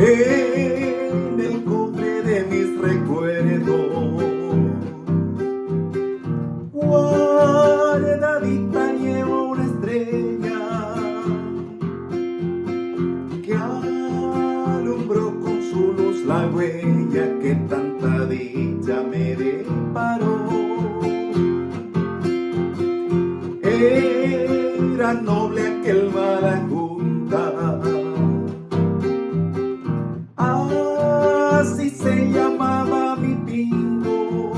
En el cofre de mis recuerdos, guardadita llevo una estrella que alumbró con su luz la huella que tanta dicha me deparó. Era noble aquel Marajunta, así se llamaba mi pingo.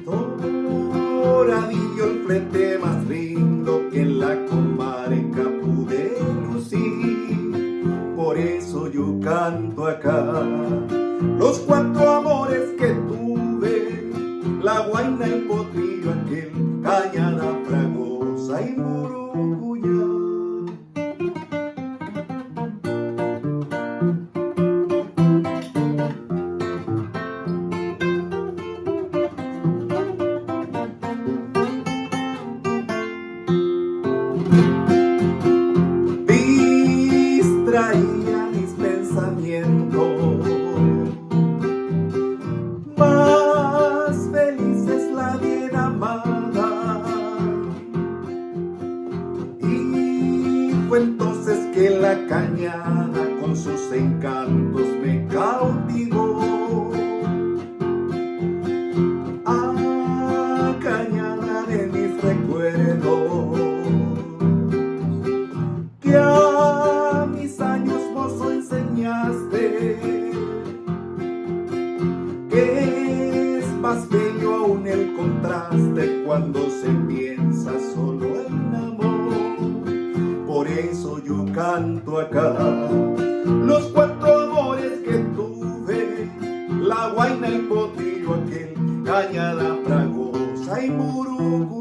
Doradillo el frente más lindo que en la comarca pude lucir. Por eso yo canto acá los 4 amores que tuve: la guaina, el potrillo, aquel, cañada fragosa y murucuyá. Distraía mis pensamientos, más feliz es la bien amada. Y fue entonces que la cañada con sus encantos me cautivó. Ah, cañada de mis recuerdos, que a mis años mozo enseñaste que es más bello aún el contraste cuando se piensa solo en amor. Por eso yo canto acá los 4 amores que tuve: la guaina, el potrillo, aquel, cañada fragosa y murucu.